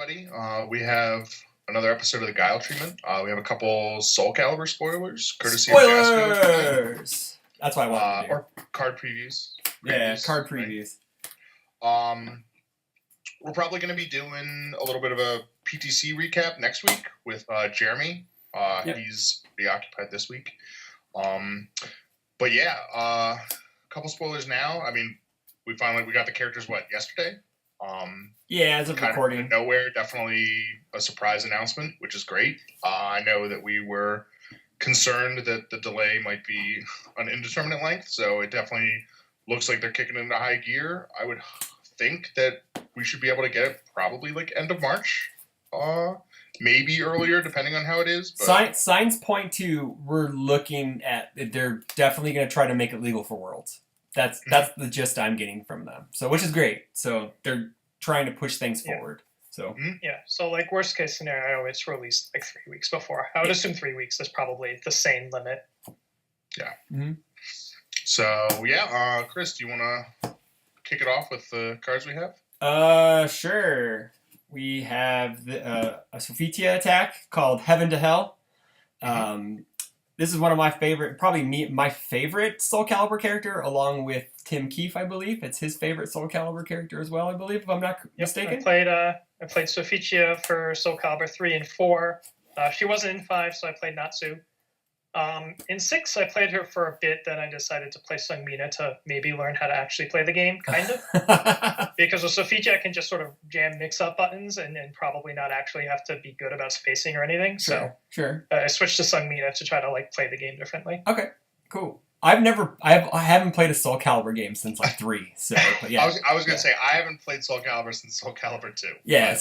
everybody. We have another episode of the Guile treatment. We have a couple Soul Calibur spoilers, courtesy of Jasco. Spoilers! That's what I wanted to do. Or card previews. Yeah, card previews. Right? We're probably going to be doing a little bit of a PTC recap next week with Jeremy. He's preoccupied this week. But yeah, a couple spoilers now. I mean, we got the characters, yesterday? As of recording. Out of nowhere, definitely a surprise announcement, which is great. I know that we were concerned that the delay might be an indeterminate length, so it definitely looks like they're kicking into high gear. I would think that we should be able to get it probably end of March, maybe earlier, depending on how it is. But... Signs point to we're looking at they're definitely going to try to make it legal for Worlds. That's the gist I'm getting from them. So, which is great. So they're trying to push things forward. So So worst case scenario, it's released 3 weeks before. I would assume 3 weeks is probably the sane limit. Yeah. Mm-hmm. So Chris, do you want to kick it off with the cards we have? Sure. We have a Sophitia attack called Heaven to Hell. This is one of my favorite, my favorite Soul Calibur character, along with Tim Keefe, I believe. It's his favorite Soul Calibur character as well, I believe, if I'm not mistaken. I played Sophitia for Soul Calibur 3 and 4. She wasn't in 5, so I played Natsu. In 6, I played her for a bit, then I decided to play Sungmina to maybe learn how to actually play the game, kind of. Because with Sophitia, I can just sort of jam mix-up buttons and probably not actually have to be good about spacing or anything. Sure. I switched to Sungmina to try to play the game differently. Okay, cool. I haven't played a Soul Calibur game since 3. So, but yeah. I was gonna say I haven't played Soul Calibur since Soul Calibur 2. Yeah.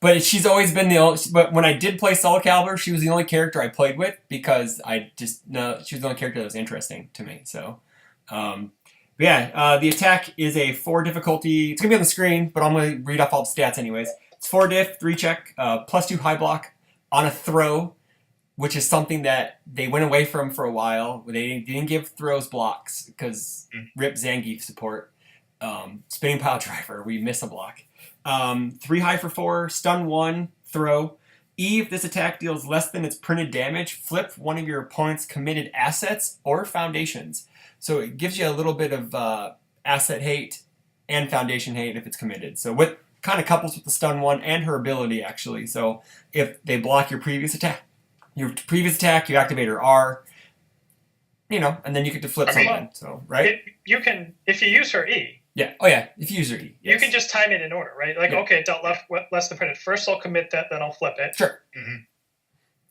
But she's always been the only. But when I did play Soul Calibur, she was the only character I played with because she was the only character that was interesting to me. So, the attack is a 4 difficulty. It's gonna be on the screen, but I'm gonna read off all the stats anyways. It's 4 diff, 3 check, +2 high block on a throw, which is something that they went away from for a while. They didn't give throws blocks because rip Zangief support. Spinning pile driver, we miss a block. 3 high for 4, stun 1, throw. If this attack deals less than its printed damage, flip one of your opponent's committed assets or foundations. So it gives you a little bit of asset hate and foundation hate if it's committed. So what kind of couples with the stun 1 and her ability, actually. So if they block your previous attack, you activate her R, and then you get to flip something. So, right? You can, if you use her E. Yeah. Oh, yeah. If you use her E. Yes. You can just time it in order, right? Okay, it dealt less than printed. First, I'll commit that, then I'll flip it. Sure. Mm-hmm.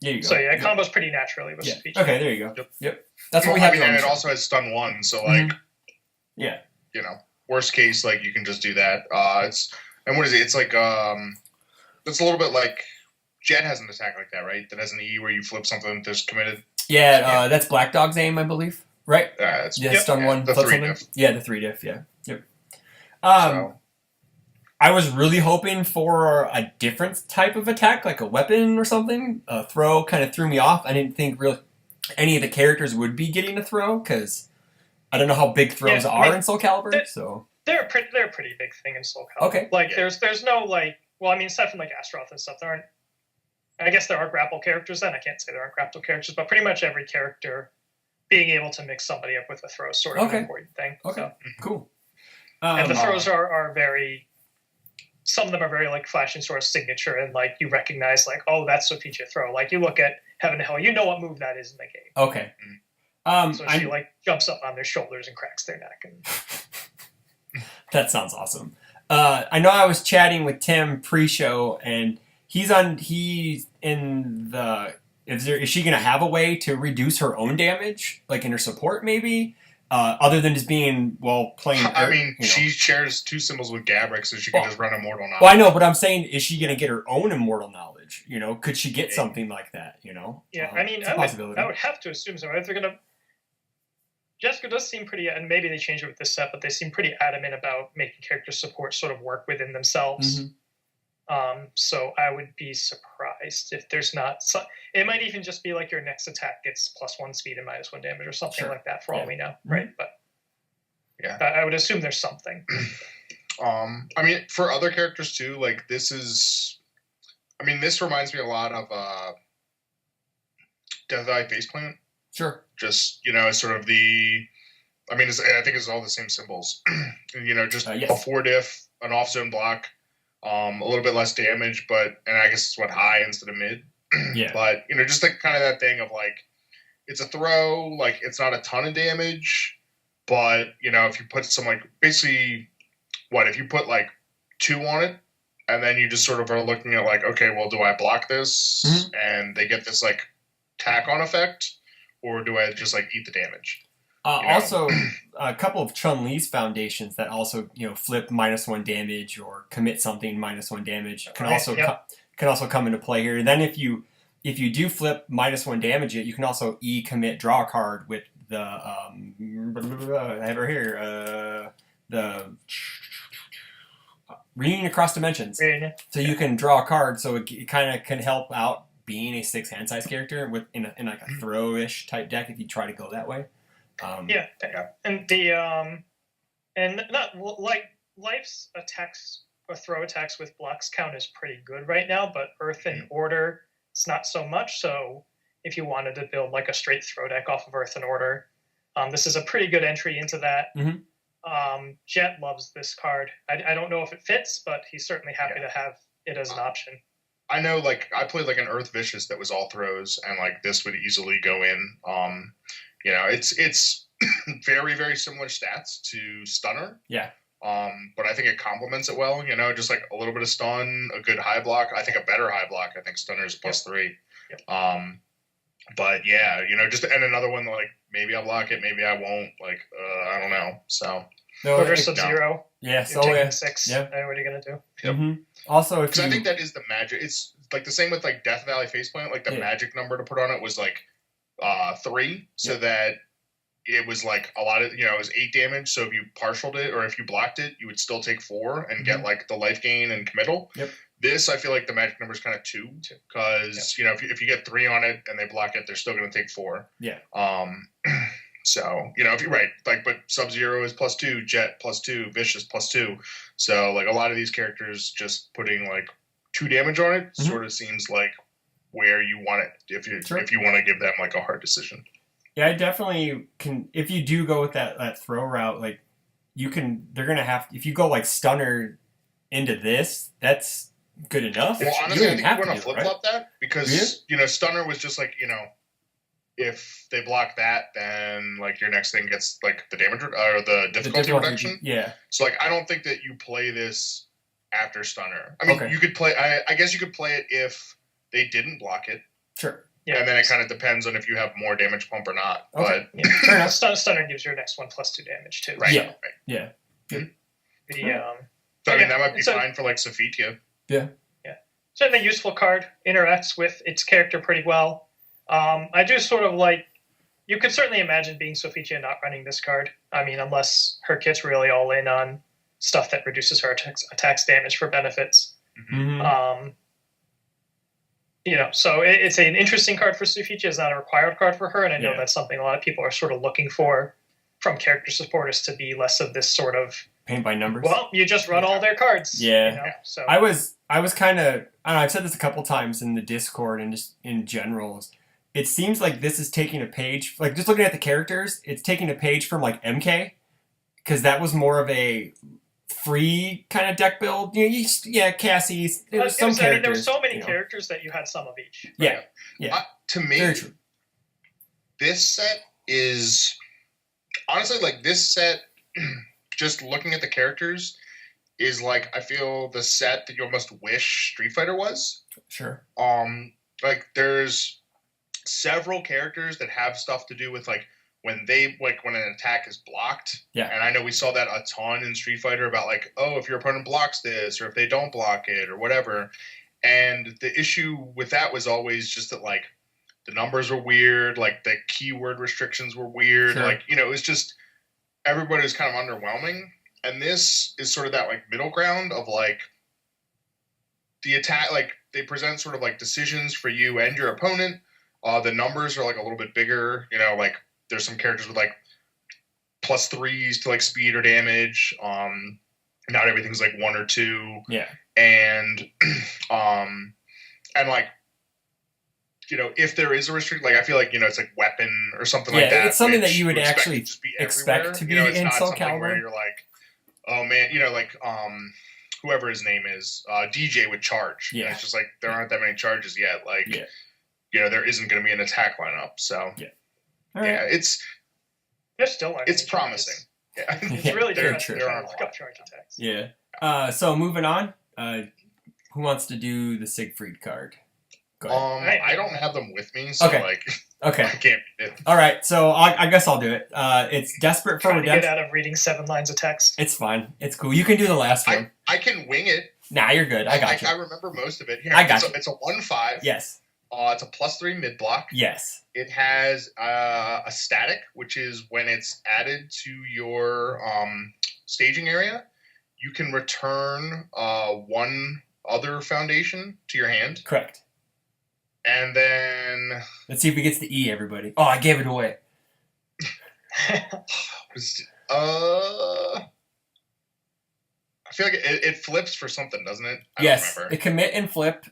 There you go. So, it combos pretty naturally with speech. Okay, there you go. Yep. That's what we have. And it also has stun 1, so, worst case, you can just do that. And what is it? It's it's a little bit like... Jet has an attack like that, right? That has an E where you flip something that's committed. Yeah, that's Black Dog's aim, I believe. Right? Stun 1, the flip 3 something. diff. Yeah, the 3 diff, yeah. Yep. I was really hoping for a different type of attack, like a weapon or something. A throw kind of threw me off. I didn't think really any of the characters would be getting a throw, because I don't know how big throws are in Soul Calibur. They're a pretty big thing in Soul Calibur. Okay. There's no, aside from Astaroth and stuff, there aren't. I guess there are grapple characters then. I can't say there aren't grapple characters, but pretty much every character being able to mix somebody up with a throw is sort of an important thing. Okay, so. Cool. And the throws are very... Some of them are very, flashing sort of signature, and, you recognize, that's Sophitia throw. You look at Heaven to Hell, you know what move that is in the game. Okay. So she, jumps up on their shoulders and cracks their neck. And... That sounds awesome. I know I was chatting with Tim pre-show, and... Is she going to have a way to reduce her own damage, in her support maybe, other than just being, playing... she shares 2 symbols with Gabrick, so she can just run Immortal Knowledge. Well, I know, but I'm saying, is she going to get her own Immortal Knowledge? Could she get something like that, Yeah, I would have to assume so. If they're going to... Jessica does seem pretty, and maybe they change it with this set, but they seem pretty adamant about making character support sort of work within themselves. Mm-hmm. So I would be surprised if there's not... It might even just be your next attack gets +1 speed and -1 damage or something like that for all we know, right? But I would assume there's something. For other characters too, this is I mean, this reminds me a lot of Death Eye Faceplant. Sure. Just, it's sort of the. I mean, I think it's all the same symbols. Just Yes. a 4-diff, an off-zone block, a little bit less damage, and I guess it's what, high instead of mid. Yeah. But, just like kind of that thing of like, it's a throw, like it's not a ton of damage, but, if you put some like, basically, if you put like 2 on it, and then you just sort of are looking at like, okay, well, do I block this? Mhm. And they get this like tack on effect, or do I just like eat the damage? Also, a couple of Chun-Li's foundations that also, flip -1 damage or commit something -1 damage can also come into play here. And then if you do flip -1 damage it, you can also commit draw a card with the I have her here the Reunion Across Dimensions. Reunion. So you can draw a card, so it kind of can help out being a 6 hand size character in like a throw-ish type deck if you try to go that way. Yeah, and the and not like Life's attacks or throw attacks with blocks count is pretty good right now, but Earth and Order it's not so much. So if you wanted to build like a straight throw deck off of Earth and Order, this is a pretty good entry into that. Mm-hmm. Jet loves this card. I don't know if it fits, but he's certainly happy to have it as an option. I know, like I played like an Earth Vicious that was all throws, and like this would easily go in. It's very, very similar stats to Stunner. Yeah. But I think it complements it well. Just like a little bit of stun, a good high block. I think a better high block. I think Stunner is +3. Yep. But yeah, just and another one like maybe I'll block it, maybe I won't. Like I don't know. So. Order Sub-Zero. Yeah. So taking 6. Yeah. What are you gonna do? Yep. Mm-hmm. Also, because I think that is the magic. It's like the same with like Death Valley Faceplant. Like the magic number to put on it was like 3, so that it was like a lot of it was 8 damage. So if you partialed it or if you blocked it, you would still take 4 and get like the life gain and committal. Yep. This I feel like the magic number is kind of 2 because if you get 3 on it and they block it, they're still going to take 4. Yeah. So if you're right, like but Sub-Zero is +2, Jet +2, Vicious +2. So like a lot of these characters just putting like 2 damage on it sort of seems like where you want it if you want to give them like a hard decision. Yeah, I definitely can. If you do go with that throw route, like they're gonna have. If you go like Stunner into this, that's good enough. Well, honestly, I think you want to flip flop that because Stunner was just like if they block that, then like your next thing gets like the damage or the difficulty reduction. Yeah. So like I don't think that you play this after Stunner. I mean, you could play. I guess you could play it if they didn't block it. Sure. Yeah, and then it kind of depends on if you have more damage pump or not. Okay. But fair enough. Stunner gives your next one +2 damage too. Right. Yeah. Right. Yeah. Good. So I mean that might be fine for like Sophitia. Yeah. Yeah. Certainly a useful card. Interacts with its character pretty well. I do sort of like. You could certainly imagine being Sophitia not running this card. I mean, unless her kit's really all in on stuff that reduces her attacks damage for benefits. Mm-hmm. So it's an interesting card for Sophitia. It's not a required card for her, and I know that's something a lot of people are sort of looking for from character supporters to be less of this sort of paint by numbers. Well, you just run all their cards. Yeah. So I was kind of. I don't know. I've said this a couple times in the Discord and just in general. It seems like this is taking a page. Like just looking at the characters, it's taking a page from like MK, because that was more of a free kind of deck build. Cassie. There were some characters. I mean, there were so many characters that you had some of each. Right? Yeah. To me, this set is honestly like this set. Just looking at the characters is like I feel the set that you almost wish Street Fighter was. Sure. Like there's several characters that have stuff to do with like when an attack is blocked. Yeah. And I know we saw that a ton in Street Fighter about like, oh, if your opponent blocks this or if they don't block it or whatever. And the issue with that was always just that like the numbers were weird, like the keyword restrictions were weird. Sure. Like, it was just everybody was kind of underwhelming. And this is sort of that like middle ground of like the attack, like they present sort of like decisions for you and your opponent. The numbers are like a little bit bigger, like there's some characters with like +3s to like speed or damage. Not everything's like 1 or 2. Yeah. And and like, if there is a restrict, like I feel like it's like weapon or something like that. It's something that which you would expect actually to just be expect everywhere. to be It's in not Soul something Calibur. where you're like, oh man, like whoever his name is, DJ would charge. Yeah. And it's just like there aren't that many charges yet. Like, Yeah. there isn't going to be an attack lineup. So Yeah. All right. yeah, They're still learning. it's promising. Yeah. It's really Very interesting true. trying to look up charge attacks. Yeah. So moving on. Who wants to do the Siegfried card? Go ahead. I don't have them with me, so Okay. like Okay. I can't read it. All right. So I guess I'll do it. It's Desperate for Trying to get Redemption. out of reading 7 lines of text. It's fine. It's cool. You can do the last one. I can wing it. Nah, you're good. I got you. I remember most of it. Here, I got you. It's a 1/5. Yes. It's a +3 mid block. Yes. It has a static, which is when it's added to your staging area, you can return one other foundation to your hand. Correct. And then Let's see if he gets the E, everybody. Oh, I gave it away. I feel like it flips for something, doesn't it? I Yes. don't remember. The commit and flip.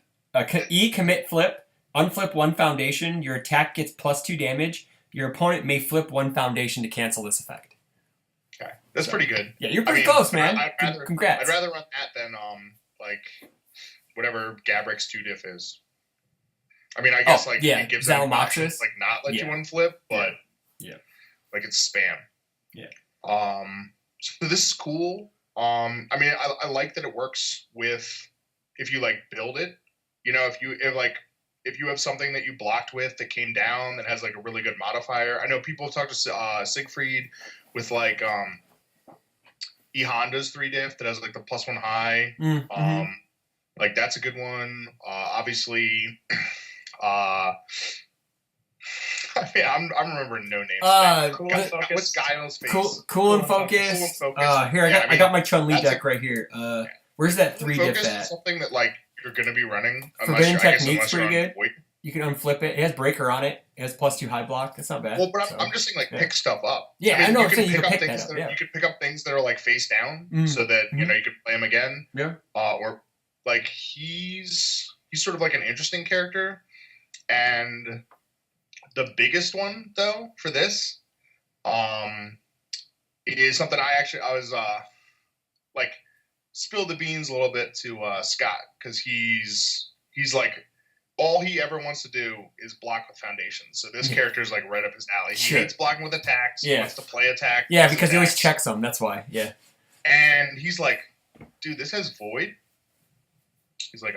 E, commit, flip. Unflip one foundation. Your attack gets +2 damage. Your opponent may flip one foundation to cancel this effect. Okay, that's pretty good. Yeah, you're pretty close, man. Congrats. I'd rather run that than like whatever Gabrik's 2 diff is. I mean, I guess it gives them options, Zalamoxis. like not let you unflip, but like it's spam. Yeah. So this is cool. I mean, I like that it works with if you like build it. If you have something that you blocked with that came down that has like a really good modifier. I know people have talked to Siegfried with like E Honda's 3 diff that has like the +1 high. Mm-hmm. Like that's a good one. Obviously, I'm remembering no names. Cool and Focus. What's Guile's face? Cool and Focus. Here, I got my Chun-Li deck right here. Where's that 3 diff Focus at? is something that like you're going to be running. Forbidden Technique's pretty good. You can unflip it. It has Breaker on it. It has +2 high block. That's not bad. Well, but I'm just saying, like, pick stuff up. Yeah, I know. You can pick things that up. You can pick up things that are like face down, so that you can play him again. Yeah. Or like he's sort of like an interesting character, and the biggest one though for this, is something I was like spilled the beans a little bit to Scott because he's like. All he ever wants to do is block with foundations. So this character is like right up his alley. He hates blocking with attacks. He wants to play attack. Yeah, because he always checks them. That's why. Yeah. And he's like, dude, this has void. He's like,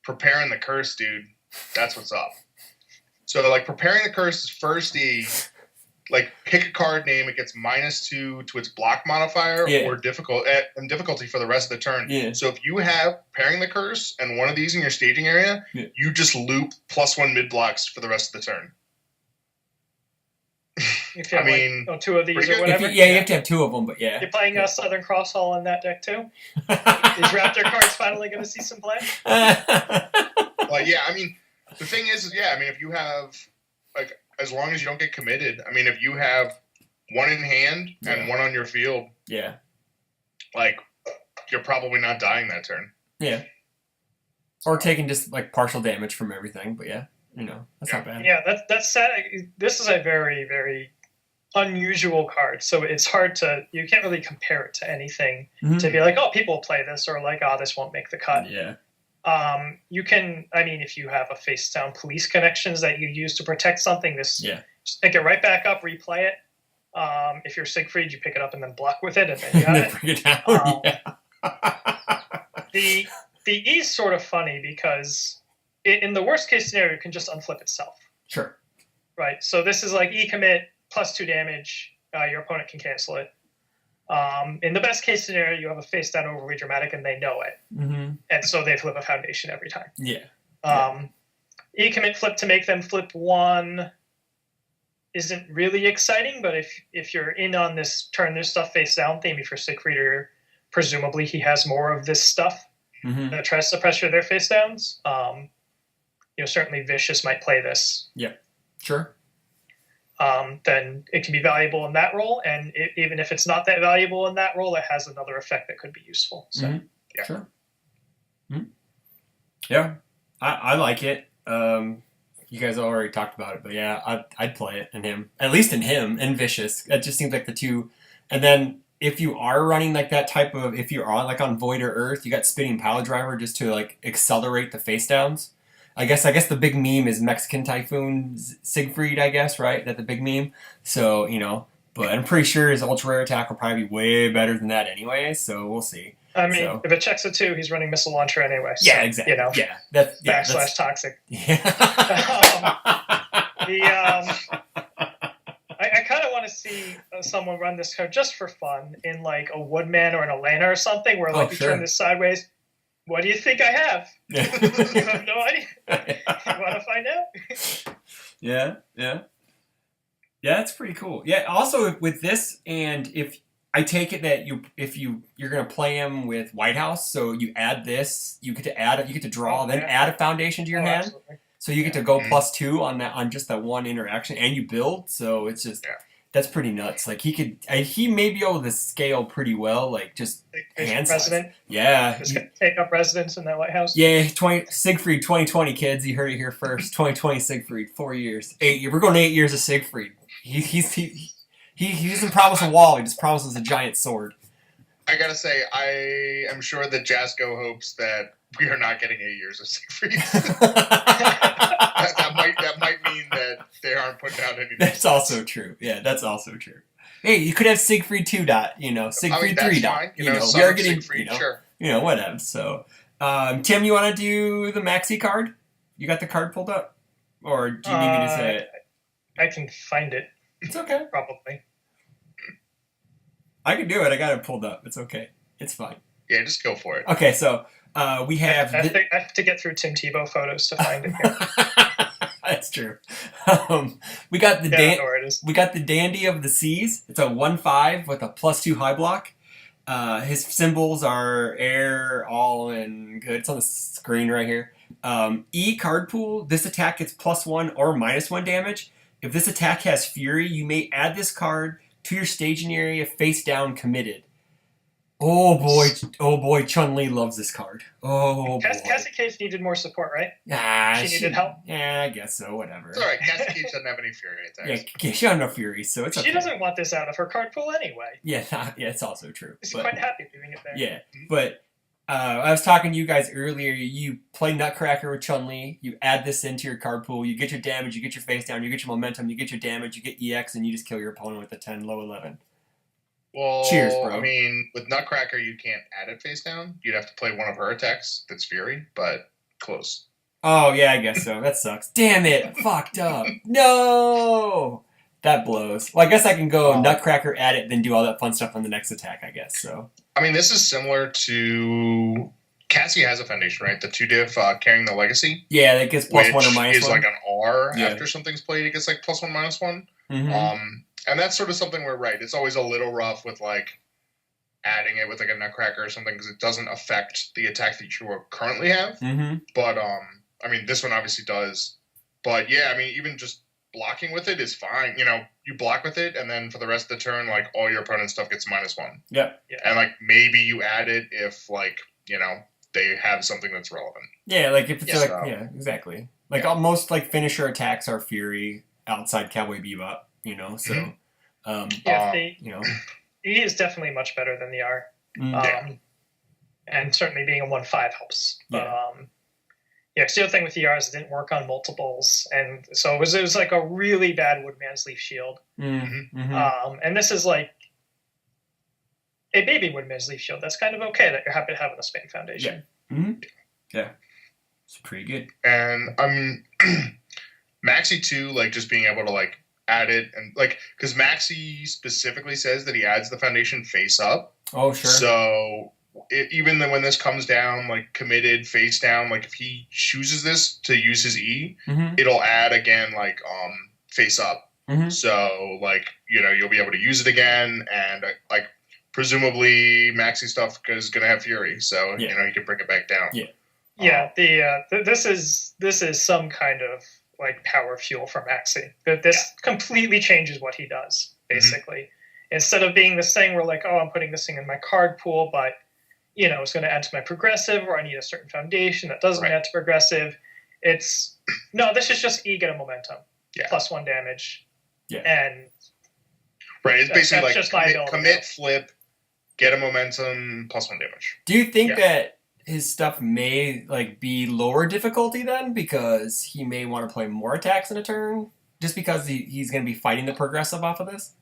preparing the curse, dude. That's what's up. So like preparing the curse is first like pick a card name. It gets -2 to its block modifier or difficulty for the rest of the turn. Yeah. So if you have Preparing the Curse and one of these in your staging area, you just loop +1 mid blocks for the rest of the turn. If you have 2 of these or whatever. You have to have 2 of them, but You're playing Southern Cross Hall in that deck too? Is Raptor cards finally going to see some play? Well, yeah, I mean, the thing is, if you have, like, as long as you don't get committed, I mean, if you have 1 in hand and 1 on your field, like, you're probably not dying that turn. Yeah. Or taking just, like, partial damage from everything, but that's not bad. Yeah, that's sad. This is a very, very unusual card, so it's hard you can't really compare it to anything to be like, oh, people play this, or like, oh, this won't make the cut. Yeah. You can, I mean, if you have a face down police connections that you use to protect something, just pick it right back up, replay it. If you're Siegfried, you pick it up and then block with it, and then you have it. Bring it down. The E is sort of funny because in the worst case scenario, it can just unflip itself. Sure. Right. So this is like E commit +2 damage. Your opponent can cancel it. In the best case scenario, you have a face down overly dramatic and they know it. And so they flip a foundation every time. Yeah. E commit flip to make them flip 1 isn't really exciting, but if you're in on this turn this stuff face down theme, if you're Siegfried, presumably he has more of this stuff that tries to pressure their face downs. Certainly Vicious might play this. Yeah. Sure. Then it can be valuable in that role, and even if it's not that valuable in that role, it has another effect that could be useful. So, Sure. Yeah. I like it. You guys already talked about it, but yeah, I'd play it in him. At least in him and Vicious. It just seems like the two. And then if you are running like that type of, if you're on like on Void or Earth, you got Spinning Pile Driver just to like accelerate the face downs. I guess the big meme is Mexican Typhoon Siegfried, I guess, right? That's the big meme. So, but I'm pretty sure his ultra rare attack will probably be way better than that anyway, so we'll see. I mean, So. if it checks a 2, he's running Missile Launcher anyway. So, Yeah, exactly. Yeah. Backslash toxic. Yeah. I kind of want to see someone run this card just for fun in like a Woodman or an Elena or something where like you turn this sideways. What do you think I have? Yeah. You have no idea. You want to find out? Yeah. Yeah, that's pretty cool. Yeah, also with this, and if I take it that you're gonna play him with White House, so you add this, you get to draw, then add a foundation to your hand. Absolutely. So you get to go +2 on just that one interaction, and you build. So it's just that's pretty nuts. Like he may be able to scale pretty well, like just hand resident. size. Yeah, Just take up residence in that White House. Yeah, Siegfried 2020 kids. You heard it here first. 2020 Siegfried, 4 years, 8 years. We're going 8 years of Siegfried. He doesn't promise a wall. He just promises a giant sword. I gotta say, I am sure that Jasko hopes that we are not getting 8 years of Siegfried. that might mean that they aren't putting out any. That's also true. Yeah, that's also true. Hey, you could have Siegfried 2 dot. Siegfried 3 dot. Fine. We are getting Siegfried, sure. Whatever. So, Tim, you want to do the maxi card? You got the card pulled up, or do you need me to say it? I can find it. It's okay. Probably. I can do it. I got it pulled up. It's okay. It's fine. Yeah, just go for it. Okay, so we have. I have to get through Tim Tebow photos to find it here. That's true. We got we got the Dandy of the Seas. It's a 1/5 with a +2 high block. His symbols are air, all, and good. It's on the screen right here. E card pool. This attack gets +1 or -1 damage. If this attack has Fury, you may add this card to your staging area face down committed. Oh boy, Chun-Li loves this card. Oh boy. Cassie Cage needed more support, right? She needed help? Yeah, I guess so, whatever. It's alright, Cassie Cage doesn't have any Fury attacks. Yeah, she has no Fury, so it's okay. She doesn't want this out of her card pool anyway. Yeah, it's also true. She's quite happy doing it there. Yeah, but I was talking to you guys earlier. You play Nutcracker with Chun-Li. You add this into your card pool. You get your damage. You get your face down. You get your momentum. You get your damage. You get EX, and you just kill your opponent with a 10, low 11. Well, cheers, bro. I mean, with Nutcracker, you can't add it face down. You'd have to play one of her attacks that's Fury, but close. Oh, yeah, I guess so. That sucks. Damn it. Fucked up. No! That blows. Well, I guess I can go Nutcracker, add it, then do all that fun stuff on the next attack, I guess. So. I mean, this is similar to... Cassie has a foundation, right? The 2-diff Carrying the Legacy. Yeah, that gets +1 or -1. Which is like an R after something's played. It gets like +1, -1. Mm-hmm. And that's sort of something where, right, it's always a little rough with like adding it with like a Nutcracker or something because it doesn't affect the attack that you currently have. Mm-hmm. But, I mean, this one obviously does. But yeah, I mean, even just blocking with it is fine. You block with it, and then for the rest of the turn, like all your opponent's stuff gets -1. Yeah. And like maybe you add it if like, they have something that's relevant. Yeah, like if it's exactly. Like most like finisher attacks are Fury outside Cowboy Bebop, so E is definitely much better than the R. And certainly being a 1/5 helps. Yeah. Because the other thing with the R is it didn't work on multiples, and so it was like a really bad Woodman's Leaf Shield. Mm-hmm. And this is like a baby Woodman's Leaf Shield. That's kind of okay that you're happy to have in the Spain Foundation. Yeah. Mm-hmm. Yeah. It's pretty good. And Maxi too, like just being able to like add it and like because Maxi specifically says that he adds the foundation face up. Oh sure. So even then when this comes down like committed face down, like if he chooses this to use his E, it'll add again like face up. So like you'll be able to use it again and like presumably Maxi stuff is gonna have Fury, so you can bring it back down. Yeah. Yeah, this is some kind of like power fuel for Maxi. This completely changes what he does, basically. Instead of being this thing where like, oh, I'm putting this thing in my card pool, but it's going to add to my progressive, or I need a certain foundation that doesn't add to progressive. It's no. This is just E get a momentum. Yeah. +1 damage. Yeah. And Right. It's basically that's like just my ability. commit, flip, get a momentum, +1 damage. Do you think Yeah. that his stuff may like be lower difficulty then, because he may want to play more attacks in a turn, just because he's going to be fighting the progressive off of this?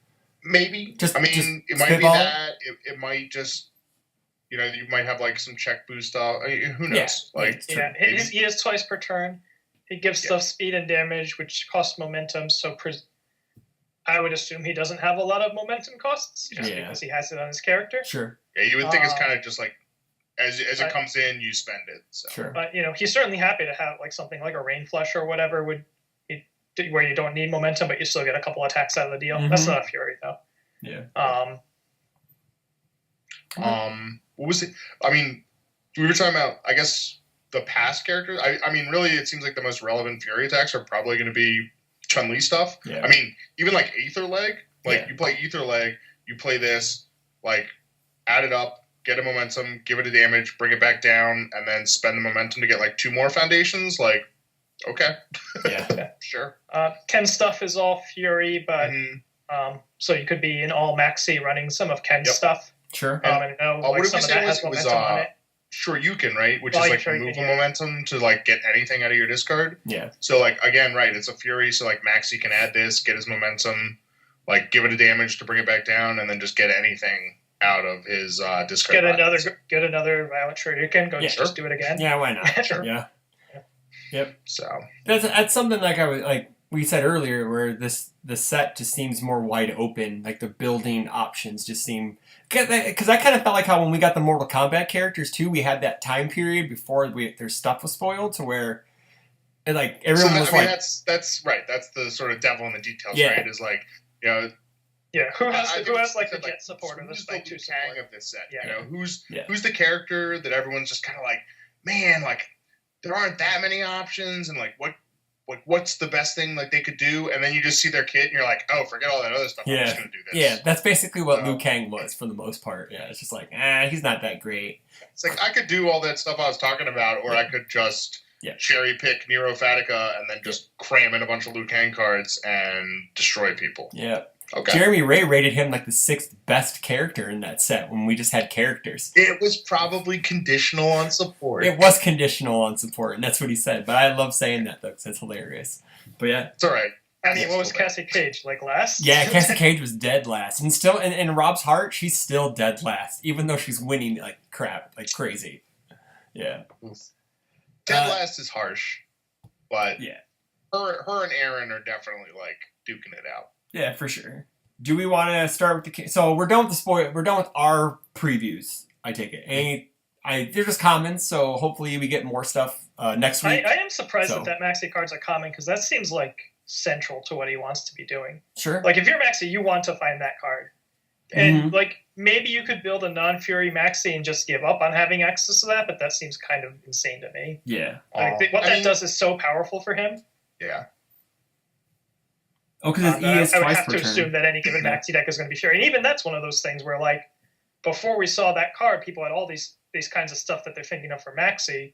Maybe. Just- I mean, just it might spitball? be that. It might just, you might have like some check boost stuff. I mean, who knows? Yeah. Like, It's true. Yeah, he is twice per turn. He gives stuff speed and damage, which costs momentum. So I would assume he doesn't have a lot of momentum costs, just Yeah. because he has it on his character. Sure. yeah, you would think it's Uh, kind of just like as it comes in, you spend it. So. Sure. But he's certainly happy to have like something like a rain flush or whatever where you don't need momentum, but you still get a couple attacks out of the deal. Mhm. That's not a Fury though. Yeah. What was it? I mean, we were talking about, I guess, the past characters. I mean, really, it seems like the most relevant Fury attacks are probably going to be Chun-Li stuff. Yeah. I mean, even like Aether Leg. Like, Yeah. you play Aether Leg, you play this, like, add it up, get a momentum, give it a damage, bring it back down, and then spend the momentum to get, like, 2 more foundations. Like, okay. Yeah. Sure. Ken's stuff is all Fury, but Mhm. so you could be in all maxi running some of Ken's Yep. stuff. Sure. And I know what like, did some we of say that it has was? It was, momentum on it. Shoryuken, right? Which Oh, is yeah, like Shoryuken, removal yeah. momentum to like get anything out of your discard. Yeah. So like again, right? It's a Fury, so like Maxi can add this, get his momentum, like give it a damage to bring it back down, and then just get anything out of his discard. Get another Violent Shoryuken. Go Yeah. just do it again. Yeah. Why not? Sure. Yeah. Yep. So That's something like we said earlier, where the set just seems more wide open. Like the building options just seem, because I kind of felt like how when we got the Mortal Kombat characters too, we had that time period before their stuff was spoiled, to where like everyone was I mean, like, that's right. That's the sort of devil in the details, Yeah. right? Is like Yeah. Who has I think like the it's jet support or the who's spike the 2 Liu support? Kang of this set? Yeah. Who's the character that everyone's just kind of like, man, like there aren't that many options, and like what's the best thing like they could do? And then you just see their kit, and you're like, oh, forget all that other stuff. I'm Yeah. just gonna do this. yeah, that's basically what So- Liu Kang was for the most part. Yeah, it's just like, he's not that great. It's like I could do all that stuff I was talking about, or I could just Yeah. cherry pick Nero Fatica and then just cram in a bunch of Liu Kang cards and destroy people. Yeah. Okay. Jeremy Ray rated him like the 6th best character in that set when we just had characters. It was probably conditional on support. It was conditional on support, and that's what he said. But I love saying that though, because it's hilarious. But yeah, It's all right. I mean, what was Cassie Cage like last? yeah, Cassie Cage was dead last, and still in Rob's heart, she's still dead last, even though she's winning like crap, like crazy. Yeah, Dead last is harsh, but yeah, her and Aaron are definitely like duking it out. yeah, for sure. Do we want to start with the? So we're done with the spoil. We're done with our previews. I take it. They're just common, so hopefully we get more stuff next week. I am surprised So- that Maxi cards are common, because that seems like central to what he wants to be doing. Sure. Like if you're Maxi, you want to find that card. And like maybe you could build a non-Fury Maxi and just give up on having access to that, but that seems kind of insane to me. Yeah. Like, what that does is so powerful for him. Yeah. Oh, because his E is I would twice have per to turn. assume that any given Maxi deck is going to be Fury. And even that's one of those things where, like, before we saw that card, people had all these kinds of stuff that they're thinking of for Maxi.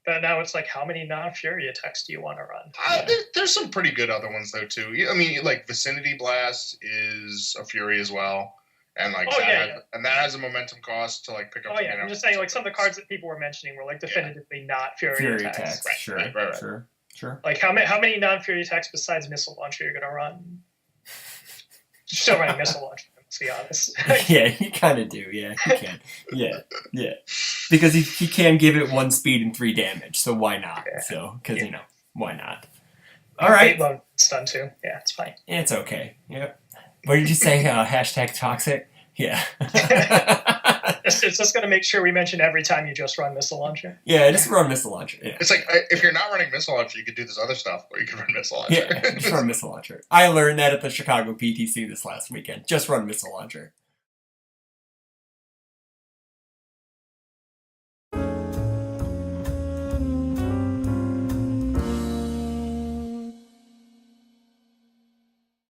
But now it's like, how many non-Fury attacks do you want to run? There's some pretty good other ones though too. I mean, like Vicinity Blast is a Fury as well, and like and that has a momentum cost to like pick up. Oh yeah, I'm just saying, like, some of the cards that people were mentioning were like definitively not Fury attacks. Right, sure, right. Sure. Like how many non-Fury attacks besides Missile Launcher you're gonna run? Still running Missile Launcher, let's be honest. Yeah, you kind of do. Yeah, you can. Yeah. Because he can give it 1 speed and 3 damage, so why not? Yeah. So, because, why not? All right. Load stun too. Yeah, it's fine. It's okay. Yep. What did you say? Hashtag toxic? Yeah. It's just going to make sure we mention every time you just run Missile Launcher. Yeah, just run Missile Launcher. Yeah. It's like if you're not running Missile Launcher, you could do this other stuff, or you could run Missile Launcher. Yeah, just run Missile Launcher. I learned that at the Chicago PTC this last weekend. Just run Missile Launcher.